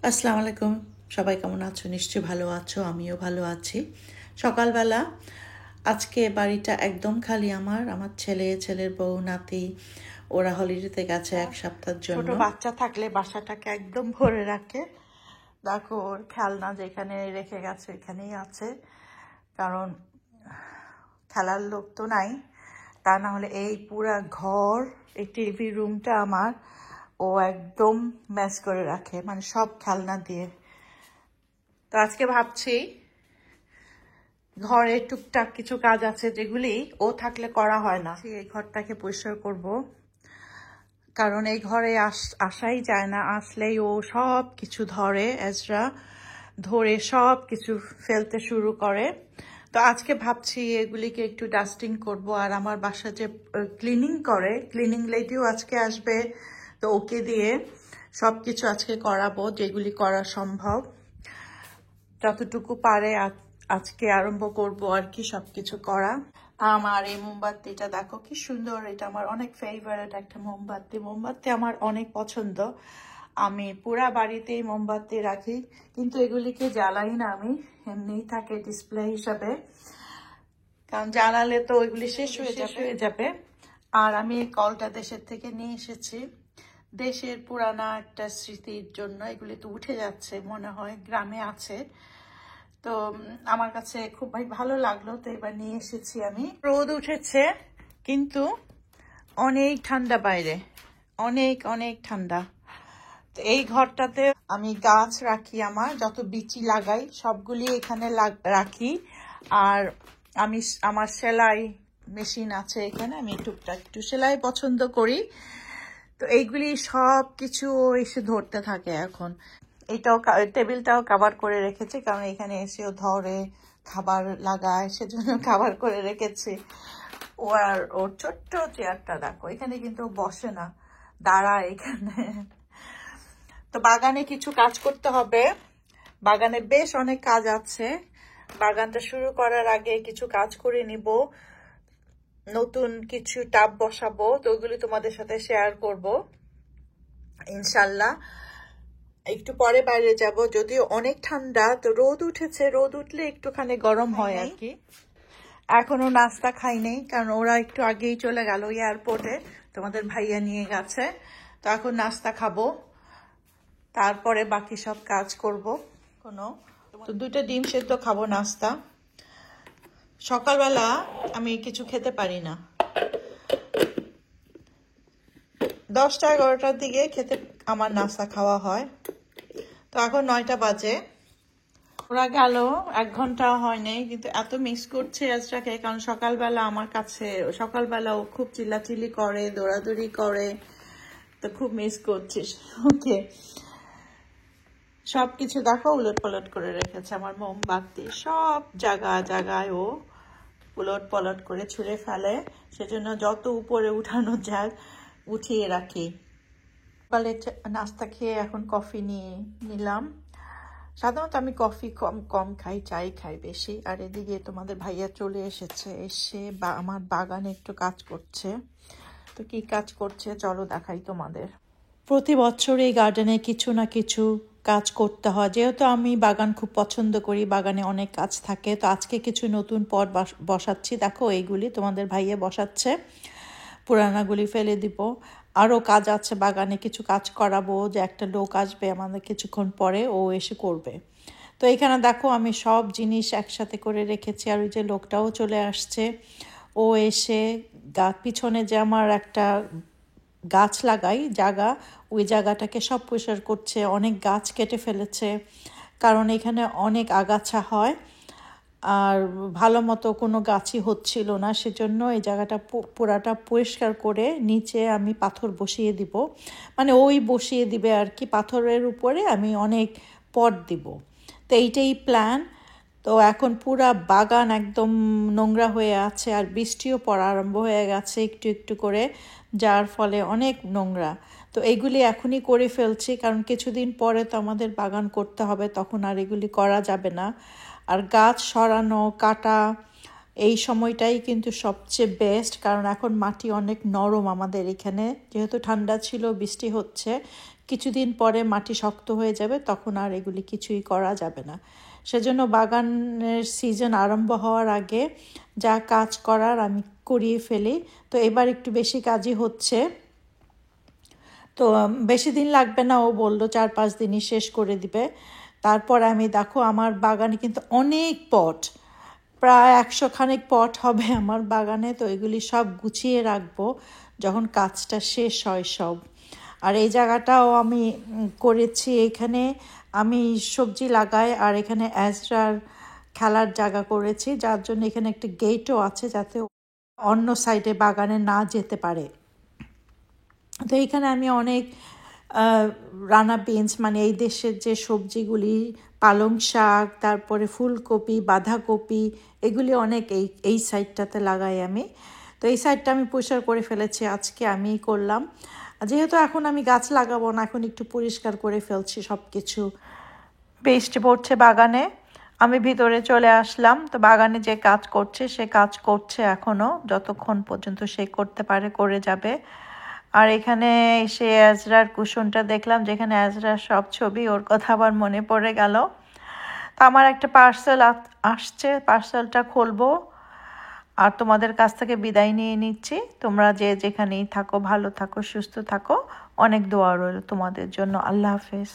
আসসালামু আলাইকুম। সবাই কেমন আছো? নিশ্চয়ই ভালো আছো, আমিও ভালো আছি। সকালবেলা আজকে বাড়িটা একদম খালি। আমার ছেলের বউ, নাতি ওরা হলিডেতে গেছে 1 সপ্তাহের জন্য। ছোট বাচ্চা থাকলে বাসাটাকে একদম ভরে রাখে। দেখো ওর খেলনা যেখানে রেখে গেছে এখানেই আছে, কারণ খেলার লোক তো নাই। তা না হলে এই পুরা ঘর, এই টিভি রুমটা আমার ও একদম ম্যাচ করে রাখে, মানে সব খেলনা দিয়ে। তো আজকে ভাবছি ঘরে টুকটাক কিছু কাজ আছে যেগুলি ও থাকলে করা হয় না। এই ঘরটাকে পরিষ্কার করব, কারণ এই ঘরে আসাই যায় না। আসলেই ও সব কিছু ধরে, এজরা ধরে সব কিছু ফেলতে শুরু করে। তো আজকে ভাবছি এগুলিকে একটু ডাস্টিং করব। আর আমার বাসা যে ক্লিনিং করে, ক্লিনিং লেডিও আজকে আসবে, তো ওকে দিয়ে সব কিছু আজকে করাবো যেগুলি করা সম্ভব। যতটুকু পারে আজকে আরম্ভ করব আর কি সবকিছু করা। আমার এই মোমবাতিটা দেখো কি সুন্দর, এটা আমার অনেক ফেভারিট একটা মোমবাতি আমার অনেক পছন্দ। আমি পুরা বাড়িতেই মোমবাতি রাখি, কিন্তু এগুলিকে জ্বালাই না, আমি এমনিই থাকে ডিসপ্লে হিসাবে, কারণ জ্বালালে তো ওইগুলি শেষ হয়ে যাবে। আর আমি এই কলটা দেশের থেকে নিয়ে এসেছি, দেশের পুরানা একটা স্মৃতির জন্য। এগুলি তো উঠে যাচ্ছে মনে হয়, গ্রামে আছে, তো আমার কাছে খুব ভালো লাগলো, তো এবার নিয়ে এসেছি আমি। রোদ উঠেছে কিন্তু অনেক ঠান্ডা বাইরে, অনেক অনেক ঠান্ডা। তো এই ঘরটাতে আমি গাছ রাখি, আমার যত বিচি লাগাই সবগুলি এখানে রাখি। আর আমি আমার সেলাই মেশিন আছে এখানে, আমি টুকটাক একটু সেলাই পছন্দ করি। তো এইগুলি সব কিছু এসে ধরতে থাকে এখন। এইটাও টেবিলটাও কাভার করে রেখেছি, কারণ এখানে এসেও ধরে খাবার লাগায়, সেজন্য কাভার করে রেখেছি। ও আর ওর ছোট্ট চেয়ারটা দেখো, এখানে কিন্তু বসে না, দাঁড়ায় এখানে। তো বাগানে কিছু কাজ করতে হবে, বাগানে বেশ অনেক কাজ আছে। বাগানটা শুরু করার আগে কিছু কাজ করে নিব, নতুন কিছু টাব বসাবো, তো ওগুলি তোমাদের সাথে শেয়ার করব ইনশাল্লাহ। একটু পরে বাইরে যাব, যদিও অনেক ঠান্ডা। তো রোদ উঠেছে, রোদ উঠলে একটুখানি গরম হয় আর কি। এখনো নাস্তা খাই নেই, কারণ ওরা একটু আগেই চলে গেল এয়ারপোর্টে, তোমাদের ভাইয়া নিয়ে গেছে। তো এখন নাস্তা খাবো, তারপরে বাকি সব কাজ করব। তো 2টা ডিম সেদ্ধ খাবো নাস্তা। সকালবেলা আমি কিছু খেতে পারি না, 10টা-11টার দিকে খেতে আমার নাস্তা খাওয়া হয়। তো এখন 9টা বাজে, ওরা গেল 1 ঘন্টা হয়নি, কিন্তু এত মিস করছে আজটাকে, কারণ সকালবেলা আমার কাছে, সকালবেলা ও খুব চিল্লাচিল্লি করে, দৌড়াদৌড়ি করে, তো খুব মিস করছিস ওকে। সবকিছু দেখো উলট পালট করে রেখেছে, আমার মোমবাতি সব জায়গায় ও উলট পালট করে ছুঁড়ে ফেলে, সেজন্য যত উপরে উঠানো যায় উঠিয়ে রাখি। সকালে নাস্তা খেয়ে এখন কফি নিয়ে নিলাম। সাধারণত আমি কফি কম খাই, চাই খাই বেশি। আর এদিকে তোমাদের ভাইয়া চলে এসেছে, এসে আমার বাগানে একটু কাজ করছে। তো কি কাজ করছে চলো দেখাই তোমাদের। প্রতি বছর এই গার্ডেনে কিছু না কিছু কাজ করতে হয়, যেহেতু আমি বাগান খুব পছন্দ করি, বাগানে অনেক কাজ থাকে। তো আজকে কিছু নতুন পট বসাচ্ছি, দেখো এইগুলি তোমাদের ভাইয়া বসাচ্ছে, পুরানাগুলি ফেলে দিব। আরও কাজ আছে বাগানে, কিছু কাজ করাবো, যে একটা লোক আসবে আমাদের কিছুক্ষণ পরে, ও এসে করবে। তো এখানে দেখো আমি সব জিনিস একসাথে করে রেখেছি, আর ওই যে লোকটাও চলে আসছে, ও এসে পিছনে যে আমার একটা গাছ লাগাই জায়গা, ওই জায়গাটাকে সব পরিষ্কার করছে। অনেক গাছ কেটে ফেলেছে, কারণ এখানে অনেক আগাছা হয়, আর ভালো মতো কোনো গাছই হচ্ছিল না, সেজন্য এই জায়গাটা পুরাটা পরিষ্কার করে নিচে আমি পাথর বসিয়ে দিব, মানে ওই বসিয়ে দিবে আর কি, পাথরের উপরে আমি অনেক পট দিব। তো এইটাই প্ল্যান। তো এখন পুরা বাগান একদম নোংরা হয়ে আছে, আর বৃষ্টিও পড়া আরম্ভ হয়ে গেছে একটু একটু করে, যার ফলে অনেক নোংরা। তো এগুলি এখনই করে ফেলছি, কারণ কিছুদিন পরে তো আমাদের বাগান করতে হবে, তখন আর এগুলি করা যাবে না। আর গাছ সরানো কাটা এই সময়টাই কিন্তু সবচেয়ে বেস্ট, কারণ এখন মাটি অনেক নরম আমাদের এখানে, যেহেতু ঠান্ডা ছিল বৃষ্টি হচ্ছে, কিছুদিন পরে মাটি শক্ত হয়ে যাবে, তখন আর এগুলি কিছুই করা যাবে না। সেজন্য বাগানের সিজন আরম্ভ হওয়ার আগে যা কাজ করার আমি করিয়ে ফেলি। তো এবার একটু বেশি কাজই হচ্ছে। তো বেশি দিন লাগবে না, ও বলল 4-5 দিনই শেষ করে দিবে। তারপর আমি দেখো আমার বাগানে কিন্তু অনেক পট, প্রায় 100 খানেক পট হবে আমার বাগানে। তো এগুলি সব গুছিয়ে রাখবো যখন কাজটা শেষ হয় সব। আর এই জায়গাটাও আমি করেছি, এখানে আমি সবজি লাগাই আর এখানে অ্যাজরার খেলার জায়গা করেছি, যার জন্য এখানে একটা গেটও আছে যাতে অন্য সাইডে বাগানে না যেতে পারে। তো এইখানে আমি অনেক রানা বিনস, মানে এই দেশের যে সবজিগুলি, পালং শাক, তারপরে ফুলকপি, বাঁধাকপি, এগুলি অনেক এই সাইডটাতে লাগাই আমি। তো এই সাইডটা আমি পরিষ্কার করে ফেলেছি, আজকে আমিই করলাম। যেহেতু এখন আমি গাছ লাগাবো না, এখন একটু পরিষ্কার করে ফেলছি সব কিছু। বৃষ্টি পড়ছে বাগানে, আমি ভিতরে চলে আসলাম। তো বাগানে যে কাজ করছে সে কাজ করছে এখনও, যতক্ষণ পর্যন্ত সে করতে পারে করে যাবে। আর এখানে এসে অ্যাজরার কুশনটা দেখলাম, যেখানে অ্যাজরার সব ছবি, ওর কথা আবার মনে পড়ে গেল। তো আমার একটা পার্সেল আসছে, পার্সেলটা খুলবো আর তোমাদের কাছ থেকে বিদায় নিয়ে নিচ্ছি। তোমরা যে যেখানেই থাকো ভালো থাকো, সুস্থ থাকো, অনেক দোয়া রইল তোমাদের জন্য। আল্লাহ হাফেজ।